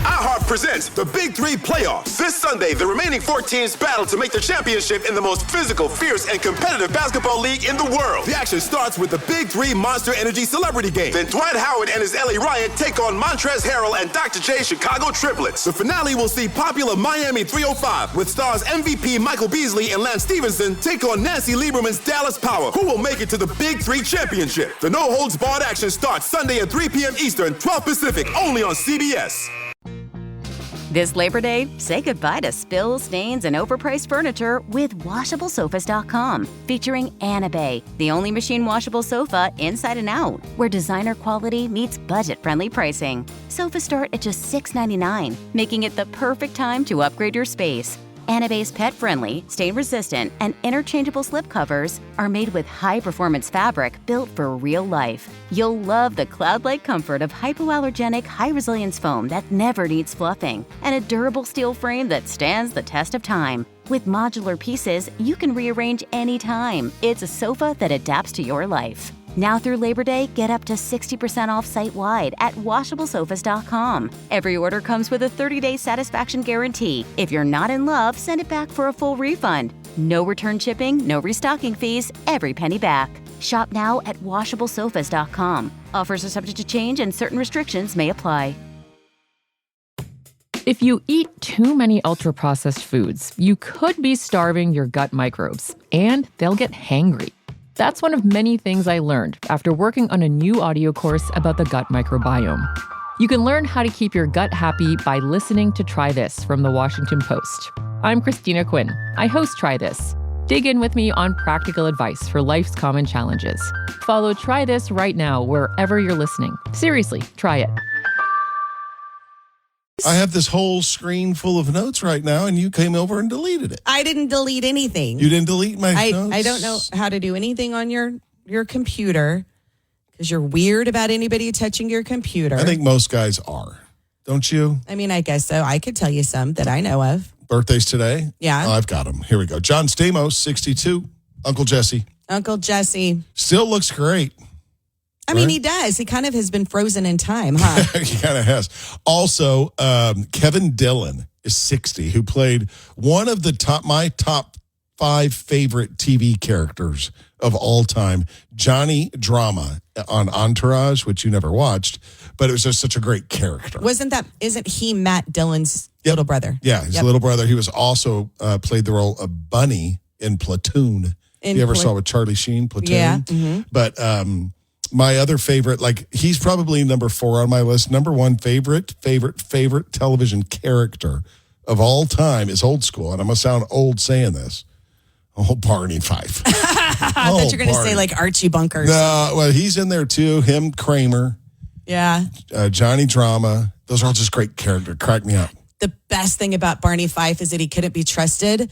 iHeart presents the Big Three Playoffs. This Sunday, the remaining 4 teams battle to make the championship in the most physical, fierce, and competitive basketball league in the world. The action starts with the Big Three Monster Energy Celebrity Game. Then Dwight Howard and his LA Riot take on Montrezl Harrell and Dr. J Chicago Triplets. The finale will see popular Miami 305 with stars MVP Michael Beasley and Lance Stevenson take on Nancy Lieberman's Dallas Power. Who will make it to the Big Three Championship? The no-holds-barred action starts Sunday at 3 p.m. Eastern, 12 Pacific, only on CBS. This Labor Day, say goodbye to spills, stains, and overpriced furniture with WashableSofas.com. Featuring Anabe, the only machine washable sofa inside and out, where designer quality meets budget-friendly pricing. Sofas start at just $6.99, making it the perfect time to upgrade your space. Anabe's pet-friendly, stain-resistant, and interchangeable slipcovers are made with high-performance fabric built for real life. You'll love the cloud-like comfort of hypoallergenic, high-resilience foam that never needs fluffing, and a durable steel frame that stands the test of time. With modular pieces, you can rearrange anytime. It's a sofa that adapts to your life. Now through Labor Day, get up to 60% off site-wide at WashableSofas.com. Every order comes with a 30-day satisfaction guarantee. If you're not in love, send it back for a full refund. No return shipping, no restocking fees, every penny back. Shop now at WashableSofas.com. Offers are subject to change and certain restrictions may apply. If you eat too many ultra-processed foods, you could be starving your gut microbes, and they'll get hangry. That's one of many things I learned after working on a new audio course about the gut microbiome. You can learn how to keep your gut happy by listening to Try This from The Washington Post. I'm Christina Quinn. I host Try This. Dig in with me on practical advice for life's common challenges. Follow Try This right now wherever you're listening. Seriously, try it. I have this whole screen full of notes right now, and you came over and deleted it. I didn't delete anything. You didn't delete my notes? I don't know how to do anything on your computer because you're weird about anybody touching your computer. I think most guys are. Don't you? I mean, I guess so. I could tell you some that I know of. Birthdays today? Yeah. Oh, I've got them. Here we go. John Stamos, 62. Uncle Jesse. Uncle Jesse. Still looks great. I mean, he does. He kind of has been frozen in time, huh? He kind of has. Also, Kevin Dillon is 60, who played one of my top 5 favorite TV characters of all time, Johnny Drama on Entourage, which you never watched, but it was just such a great character. Isn't he Matt Dillon's little brother? Yeah, his little brother. He was also played the role of Bunny in Platoon. You ever saw with Charlie Sheen, Platoon? Yeah. Mm-hmm. But my other favorite, he's probably number 4 on my list. Number 1 favorite television character of all time is old school. And I'm going to sound old saying this. Oh, Barney Fife. I thought you were going to say like Archie Bunkers. No, well, he's in there too. Him, Kramer. Yeah. Johnny Drama. Those are all just great characters. Crack me up. The best thing about Barney Fife is that he couldn't be trusted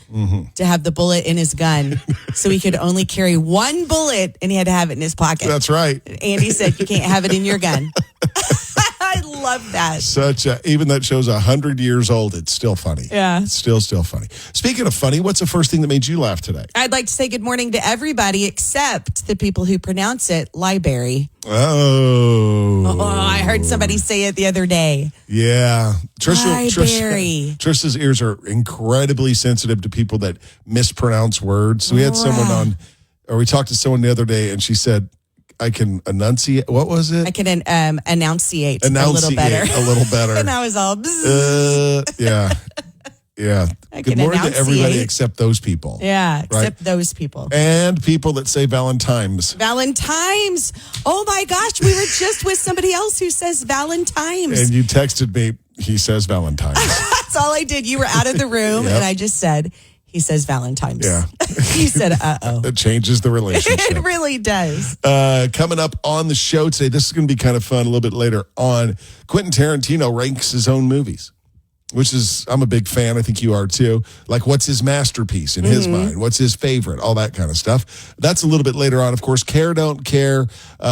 to have the bullet in his gun. So he could only carry one bullet and he had to have it in his pocket. That's right. Andy said, you can't have it in your gun. I love that. Even that show's 100 years old. It's still funny. Yeah. It's still funny. Speaking of funny, what's the first thing that made you laugh today? I'd like to say good morning to everybody except the people who pronounce it Library. Oh, I heard somebody say it the other day. Yeah. Tricia's ears are incredibly sensitive to people that mispronounce words. So we had we talked to someone the other day and she said, I can enunciate. What was it? I can enunciate a little better. And I was all, yeah. Yeah. Good morning to everybody except those people. Yeah, except those people. And people that say Valentine's. Valentine's. Oh my gosh, we were just with somebody else who says Valentine's. And you texted me, he says Valentine's. That's all I did. You were out of the room and I just said, he says Valentine's. Yeah. You said, uh-oh. It changes the relationship. It really does. Coming up on the show today, this is going to be kind of fun a little bit later on. Quentin Tarantino ranks his own movies, which is, I'm a big fan. I think you are too. Like, what's his masterpiece in his mind? What's his favorite? All that kind of stuff. That's a little bit later on. Of course, Care, Don't Care.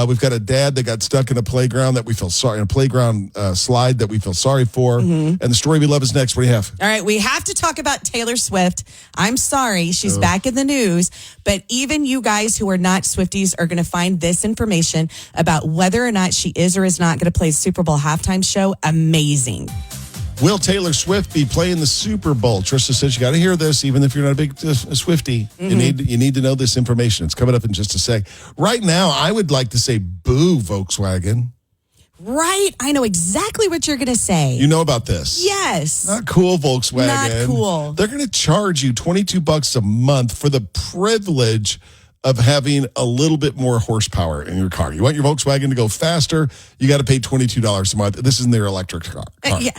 We've got a dad that got stuck in a playground that we feel sorry, in a playground slide that we feel sorry for. And the story we love is next. What do you have? All right, we have to talk about Taylor Swift. I'm sorry, she's back in the news, but even you guys who are not Swifties are going to find this information about whether or not she is or is not going to play Super Bowl halftime show amazing. Will Taylor Swift be playing the Super Bowl? Tricia says you got to hear this, even if you're not a big Swiftie. Mm-hmm. You need to know this information. It's coming up in just a sec. Right now, I would like to say boo, Volkswagen. Right. I know exactly what you're going to say. You know about this? Yes. Not cool, Volkswagen. Not cool. They're going to charge you $22 a month for the privilege of having a little bit more horsepower in your car. You want your Volkswagen to go faster, you got to pay $22 a month. This isn't their electric car. Yeah.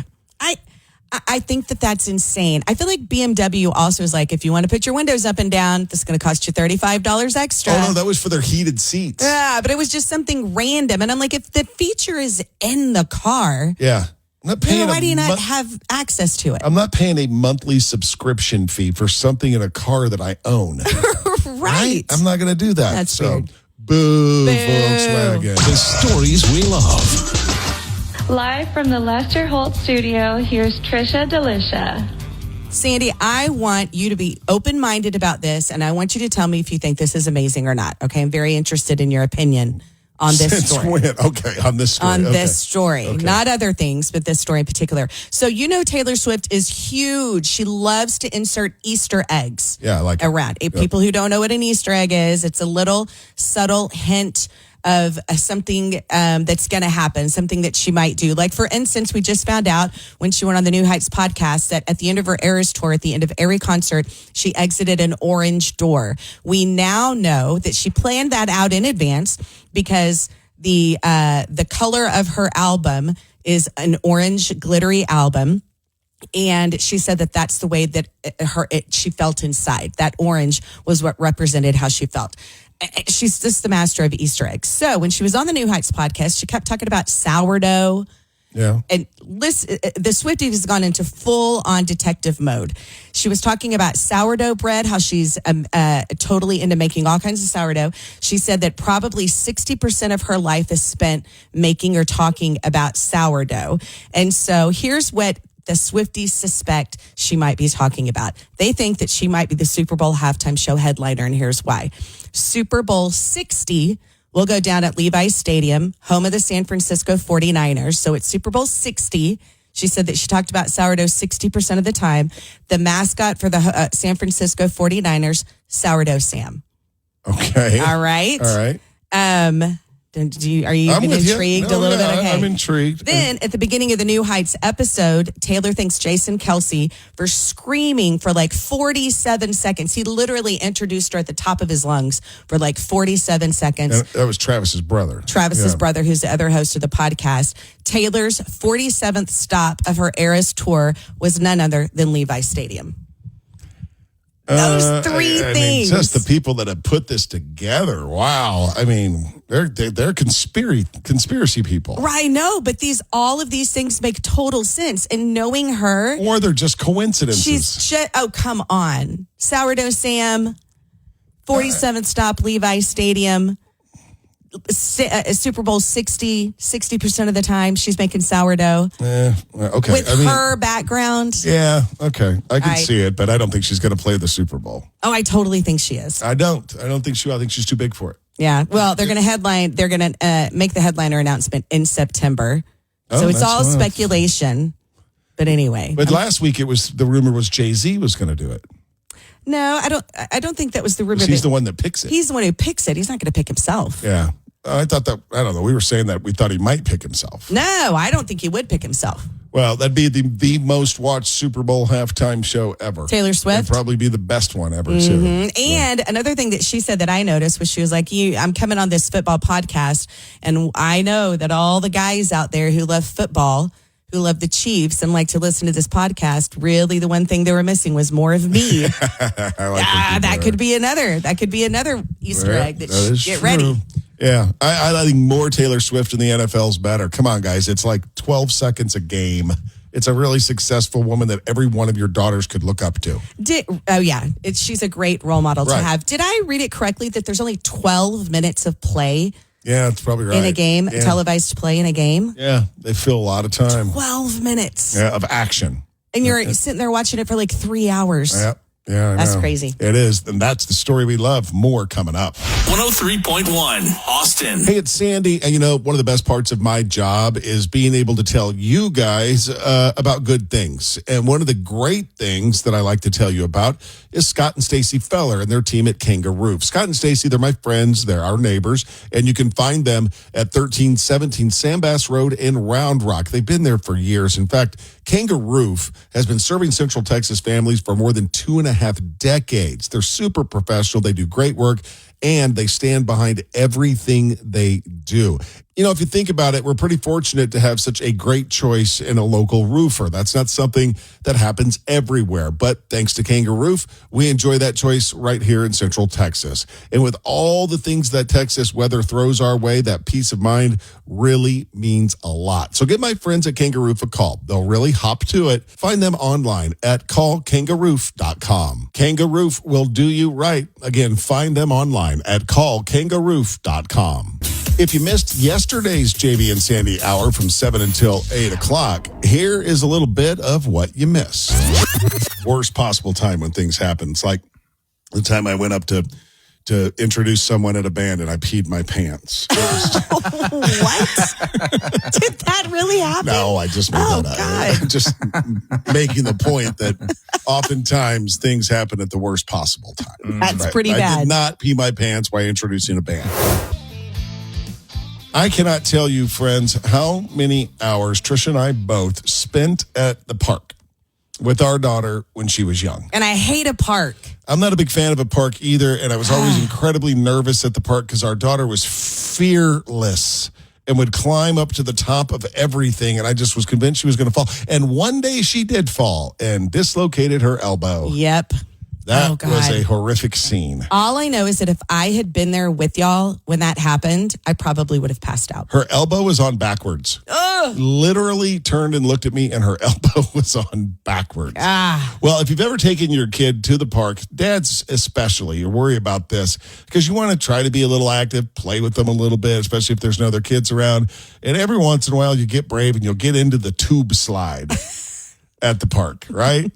I think that's insane. I feel like BMW also is like, if you want to put your windows up and down, this is going to cost you $35 extra. Oh, no, that was for their heated seats. Yeah, but it was just something random. And I'm like, if the feature is in the car, Yeah. I'm not paying why do you not have access to it? I'm not paying a monthly subscription fee for something in a car that I own. Right. I'm not going to do that. That's weird. Boo, Volkswagen. The stories we love. Live from the Lester Holt studio, here's Tricia Delicia. Sandy, I want you to be open-minded about this, and I want you to tell me if you think this is amazing or not. Okay, I'm very interested in your opinion on this Since story. when? Okay, on this story. On Okay. this story, Okay. not other things, but this story in particular. So you know Taylor Swift is huge. She loves to insert Easter eggs Yeah, I like it. around. People who don't know what an Easter egg is, it's a little subtle hint of something that's going to happen, something that she might do. Like, for instance, we just found out when she went on the New Heights podcast that at the end of her Eras tour, at the end of every concert, she exited an orange door. We now know that she planned that out in advance because the color of her album is an orange glittery album. And she said that that's the way that she felt inside. That orange was what represented how she felt. She's just the master of Easter eggs. So when she was on the New Heights podcast, she kept talking about sourdough. Yeah. And the Swiftie has gone into full-on detective mode. She was talking about sourdough bread, how she's totally into making all kinds of sourdough. She said that probably 60% of her life is spent making or talking about sourdough. And so here's what the Swifties suspect she might be talking about. They think that she might be the Super Bowl halftime show headliner, and here's why. Super Bowl 60 will go down at Levi Stadium, home of the San Francisco 49ers. So it's Super Bowl 60. She said that she talked about sourdough 60% of the time. The mascot for the San Francisco 49ers, Sourdough Sam. Okay. All right. All right. Are you I'm even with you. intrigued No, a little yeah, bit? Okay. I'm intrigued. Then at the beginning of the New Heights episode, Taylor thanks Jason Kelsey for screaming for like 47 seconds. He literally introduced her at the top of his lungs for like 47 seconds. And that was Travis's brother. Travis's brother, who's the other host of the podcast. Taylor's 47th stop of her Eras tour was none other than Levi Stadium. Those three I things. mean, just the people that have put this together. Wow. I mean, they're conspiracy people. Right, I know, but all of these things make total sense. And knowing her, Or they're just coincidences. she's just, oh, come on. Sourdough Sam, 47th stop, Levi Stadium, Super Bowl 60% of the time she's making sourdough. Okay. With her background. Yeah, okay. I can Right. see it, but I don't think she's going to play the Super Bowl. Oh, I totally think she is. I don't think she. I think she's too big for it. Yeah. Well, they're going to make the headliner announcement in September. Oh, So it's that's all fine. speculation. But anyway. But last week the rumor was Jay-Z was going to do it. No, I don't think that was the rumor. He's the one that picks it. He's the one who picks it. He's not going to pick himself. Yeah. I thought that, I don't know. We were saying that we thought he might pick himself. No, I don't think he would pick himself. Well, that'd be the most watched Super Bowl halftime show ever. Taylor Swift? It'd probably be the best one ever, too. And another thing that she said that I noticed was she was like, I'm coming on this football podcast, and I know that all the guys out there who love football, who love the Chiefs and like to listen to this podcast, really the one thing they were missing was more of me. That could be another Easter egg that is get true. ready. Yeah, I think more Taylor Swift in the NFL is better. Come on, guys. It's like 12 seconds a game. It's a really successful woman that every one of your daughters could look up to. She's a great role model to Right. have. Did I read it correctly that there's only 12 minutes of play Yeah, it's probably right. in a game, Yeah. televised play in a game? Yeah, they fill a lot of time 12 minutes. of action. And you're sitting there watching it for like 3 hours. Yeah. Yeah, I That's know. crazy. It is. And that's the story we love. More coming up. 103.1 Austin. Hey, it's Sandy. And one of the best parts of my job is being able to tell you guys about good things. And one of the great things that I like to tell you about is Scott and Stacy Feller and their team at Kangaroo. Scott and Stacy, they're my friends. They're our neighbors. And you can find them at 1317 Sandbass Road in Round Rock. They've been there for years. In fact, Kangaroo has been serving Central Texas families for more than 2.5 decades. They're super professional. They do great work, and they stand behind everything they do. If you think about it, we're pretty fortunate to have such a great choice in a local roofer. That's not something that happens everywhere. But thanks to Kangaroo, we enjoy that choice right here in Central Texas. And with all the things that Texas weather throws our way, that peace of mind really means a lot. So give my friends at Kangaroo a call. They'll really hop to it. Find them online at callkangaroo.com. Kangaroo will do you right. Again, find them online at callkangaroo.com. If you missed yesterday's JV and Sandy hour from 7 until 8 o'clock, here is a little bit of what you missed. Worst possible time when things happen. It's like the time I went up to introduce someone at a band and I peed my pants. What? Did that really happen? No, I just made that up. God. Just making the point that oftentimes things happen at the worst possible time. That's pretty bad. I did not pee my pants while introducing a band. I cannot tell you, friends, how many hours Tricia and I both spent at the park with our daughter when she was young. And I hate a park. I'm not a big fan of a park either, and I was always incredibly nervous at the park because our daughter was fearless and would climb up to the top of everything, and I just was convinced she was going to fall. And one day she did fall and dislocated her elbow. Yep. That was a horrific scene. All I know is that if I had been there with y'all when that happened, I probably would have passed out. Her elbow was on backwards. Literally turned and looked at me, and her elbow was on backwards. Well, if you've ever taken your kid to the park, dads especially, you worry about this because you want to try to be a little active, play with them a little bit, especially if there's no other kids around. And every once in a while, you get brave and you'll get into the tube slide at the park, right?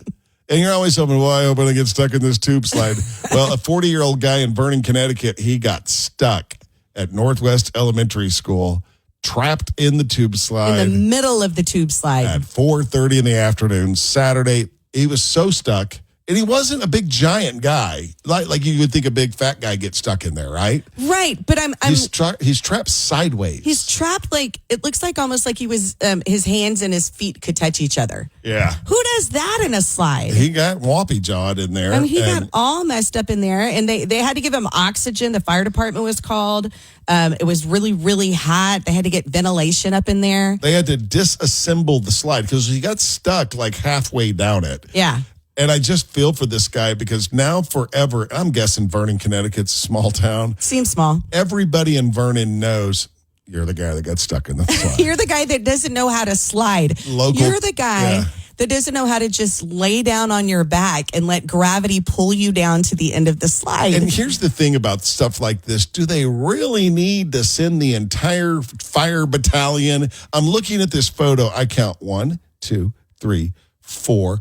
And you're always hoping, well, I hope I don't get stuck in this tube slide. Well, a 40-year-old guy in Vernon, Connecticut, he got stuck at Northwest Elementary School, trapped in the tube slide. In the middle of the tube slide. At 4:30 in the afternoon, Saturday. He was so stuck. And he wasn't a big giant guy. Like you would think a big fat guy gets stuck in there, right? Right. But He's trapped sideways. He's trapped it looks like almost like he was, his hands and his feet could touch each other. Yeah. Who does that in a slide? He got whoppy-jawed in there. He got all messed up in there, and they had to give him oxygen. The fire department was called. It was really, really hot. They had to get ventilation up in there. They had to disassemble the slide because he got stuck like halfway down it. Yeah. And I just feel for this guy because now forever, I'm guessing Vernon, Connecticut's a small town. Seems small. Everybody in Vernon knows you're the guy that got stuck in the slide. You're the guy that doesn't know how to slide. You're the guy that doesn't know how to just lay down on your back and let gravity pull you down to the end of the slide. And here's the thing about stuff like this. Do they really need to send the entire fire battalion? I'm looking at this photo. I count 1, 2, 3, 4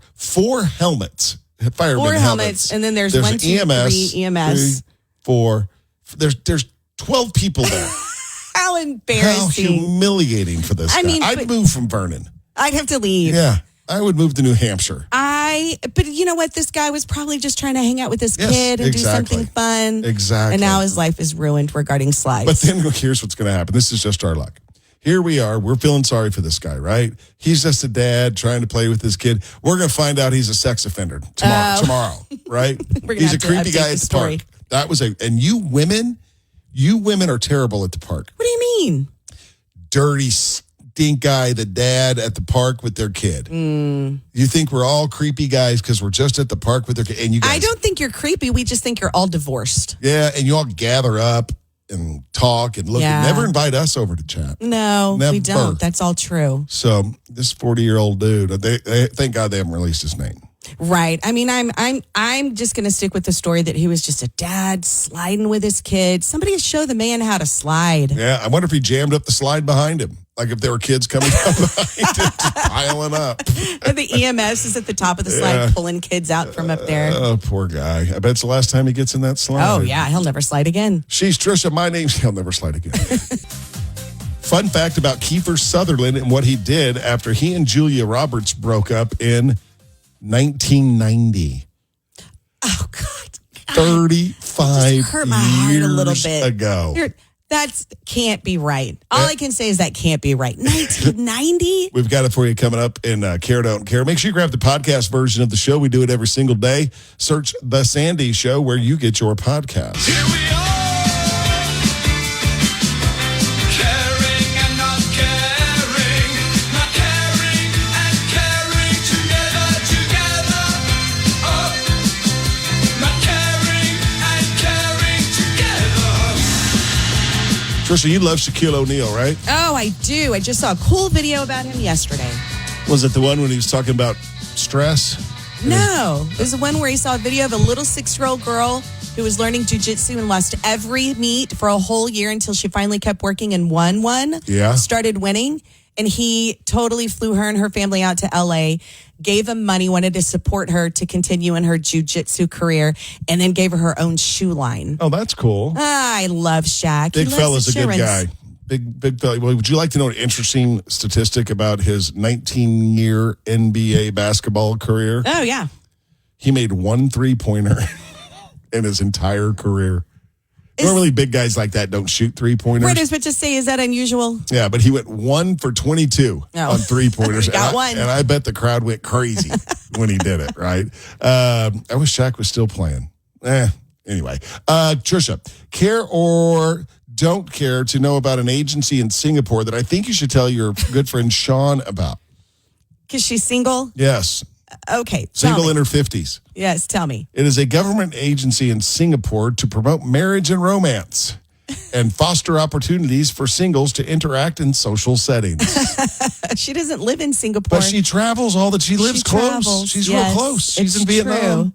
helmets. Fireman helmets. And then there's 1, 2, EMS, 3 EMS. 3, 4. There's 12 people there. How embarrassing. How humiliating for this guy. I'd move from Vernon. I'd have to leave. Yeah. I would move to New Hampshire. But you know what? This guy was probably just trying to hang out with his kid and do something fun. Exactly. And now his life is ruined regarding slides. But then here's what's going to happen. This is just our luck. Here we are. We're feeling sorry for this guy, right? He's just a dad trying to play with his kid. We're going to find out he's a sex offender tomorrow, right? He's a creepy guy at the park. That was and you women are terrible at the park. What do you mean? Dirty, stink guy, the dad at the park with their kid. You think we're all creepy guys because we're just at the park with their kid. And you guys, I don't think you're creepy. We just think you're all divorced. Yeah, and you all gather up and talk and look and never invite us over to chat. No, never. We don't. That's all true. So this 40-year-old dude, they thank God they haven't released his name. Right. I mean, I'm just going to stick with the story that he was just a dad sliding with his kid. Somebody show the man how to slide. Yeah, I wonder if he jammed up the slide behind him. Like if there were kids coming up behind it, just piling up. And the EMS is at the top of the slide, pulling kids out from up there. Oh, poor guy. I bet it's the last time he gets in that slide. Oh, yeah. He'll never slide again. She's Tricia. My name's... He'll never slide again. Fun fact about Kiefer Sutherland and what he did after he and Julia Roberts broke up in 1990. Oh, God. 35 hurt my heart a little years bit. ago. That can't be right. All I can say is that can't be right. 1990? We've got it for you coming up in Care Don't Care. Make sure you grab the podcast version of the show. We do it every single day. Search The Sandy Show where you get your podcasts. Here we are, caring and not caring, not caring and caring together. Oh, not caring and caring together. Tricia, you love Shaquille O'Neal, right? Oh, I do. I just saw a cool video about him yesterday. Was it the one when he was talking about stress? No. It was the one where he saw a video of a little 6-year-old girl who was learning jujitsu and lost every meet for a whole year until she finally kept working and won one. Yeah. Started winning. And he totally flew her and her family out to LA, gave them money, wanted to support her to continue in her jujitsu career, and then gave her her own shoe line. Oh, that's cool. I love Shaq. Big He loves fella's a good insurance. guy. Big fella. Well, would you like to know an interesting statistic about his 19-year NBA basketball career? Oh, yeah. He made one 3-pointer in his entire career. Normally, big guys like that don't shoot 3-pointers. Right, I was about to say, is that unusual? Yeah, but he went 1 for 22 on 3-pointers. He got one. And I bet the crowd went crazy when he did it, right? I wish Shaq was still playing. Anyway. Tricia, care or don't care to know about an agency in Singapore that I think you should tell your good friend Sean about? Because she's single? Yes. Okay. Single tell in me. her 50s. Yes, tell me. It is a government agency in Singapore to promote marriage and romance and foster opportunities for singles to interact in social settings. She doesn't live in Singapore. But she travels all that. She lives close. travels. She's Yes, real close. She's in it's Vietnam. true.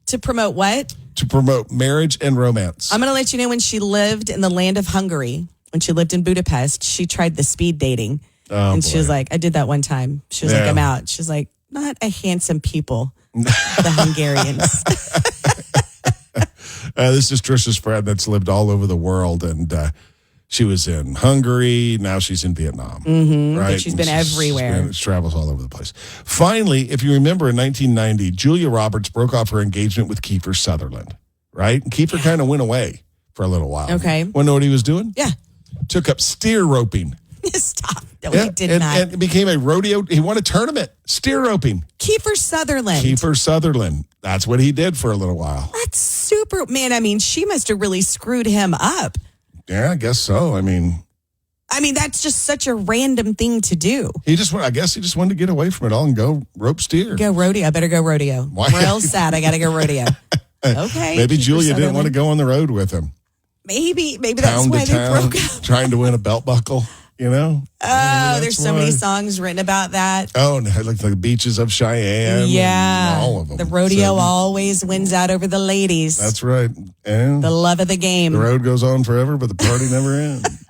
To promote what? To promote marriage and romance. I'm going to let you know when she lived in the land of Hungary, when she lived in Budapest, she tried the speed dating. And she was like, I did that one time. She was like, I'm out. She's like, not a handsome people, the Hungarians. This is Tricia's friend that's lived all over the world, and she was in Hungary. Now she's in Vietnam. Mm-hmm, right? But she's been everywhere. She travels all over the place. Finally, if you remember in 1990, Julia Roberts broke off her engagement with Kiefer Sutherland, right? And Kiefer kind of went away for a little while. Okay. Want to know what he was doing? Yeah. Took up steer roping. Stop. No, he did not. And it became a rodeo. He won a tournament, steer roping. Kiefer Sutherland. Kiefer Sutherland. That's what he did for a little while. That's super. Man, I mean, she must have really screwed him up. Yeah, I guess so. I mean, that's just such a random thing to do. I guess he just wanted to get away from it all and go rope steer. Go rodeo. I better go rodeo. Why? Real sad. I got to go rodeo. Okay. Maybe Kiefer Julia didn't want to Sutherland. go on the road with him. Maybe that's Town why to they town, broke up. trying to win a belt buckle, you know? Oh, there's so many why. songs written about that. Oh, and like the beaches of Cheyenne. Yeah. And all of them. The rodeo So, always wins out over the ladies. That's right. And the love of the game. the road goes on forever, but the party never ends.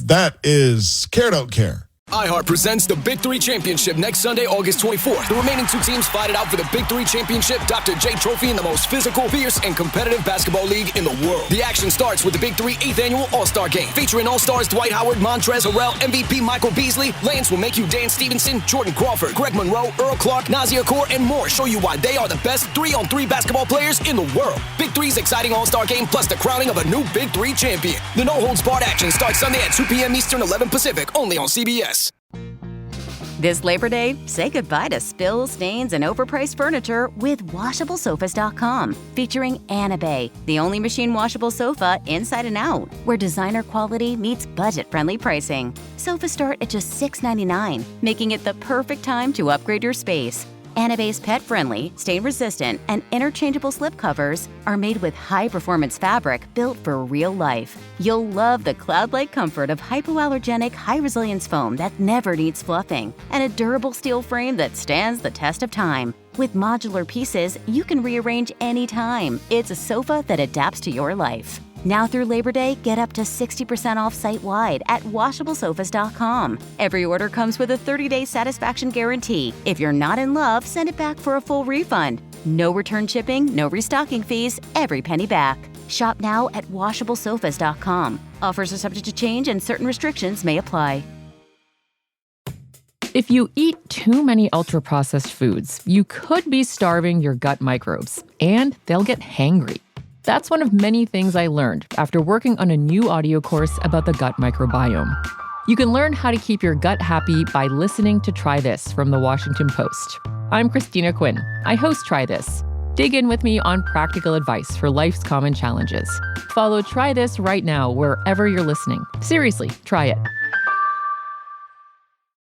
That is Care Don't Care. iHeart presents the Big 3 Championship next Sunday, August 24th. The remaining 2 teams fight it out for the Big 3 Championship Dr. J Trophy in the most physical, fierce, and competitive basketball league in the world. The action starts with the Big 3 8th Annual All-Star Game, featuring All-Stars Dwight Howard, Montrezl Harrell, MVP Michael Beasley, Lance will make you Dan Stevenson, Jordan Crawford, Greg Monroe, Earl Clark, Nazir Kaur, and more show you why they are the best 3-on-3 basketball players in the world. Big 3's exciting All-Star Game plus the crowning of a new Big 3 champion. The no-holds-barred action starts Sunday at 2 p.m. Eastern, 11 Pacific, only on CBS. This Labor Day, say goodbye to spills, stains, and overpriced furniture with WashableSofas.com. Featuring Annabay, the only machine washable sofa inside and out, where designer quality meets budget-friendly pricing. Sofas start at just $6.99, making it the perfect time to upgrade your space. Annabay's pet-friendly, stain-resistant, and interchangeable slipcovers are made with high-performance fabric built for real life. You'll love the cloud-like comfort of hypoallergenic, high-resilience foam that never needs fluffing, and a durable steel frame that stands the test of time. With modular pieces, you can rearrange anytime. It's a sofa that adapts to your life. Now through Labor Day, get up to 60% off site-wide at washablesofas.com. Every order comes with a 30-day satisfaction guarantee. If you're not in love, send it back for a full refund. No return shipping, no restocking fees, every penny back. Shop now at washablesofas.com. Offers are subject to change and certain restrictions may apply. If you eat too many ultra-processed foods, you could be starving your gut microbes, and they'll get hangry. That's one of many things I learned after working on a new audio course about the gut microbiome. You can learn how to keep your gut happy by listening to Try This from the Washington Post. I'm Christina Quinn. I host Try This. Dig in with me on practical advice for life's common challenges. Follow Try This right now wherever you're listening. Seriously, try it.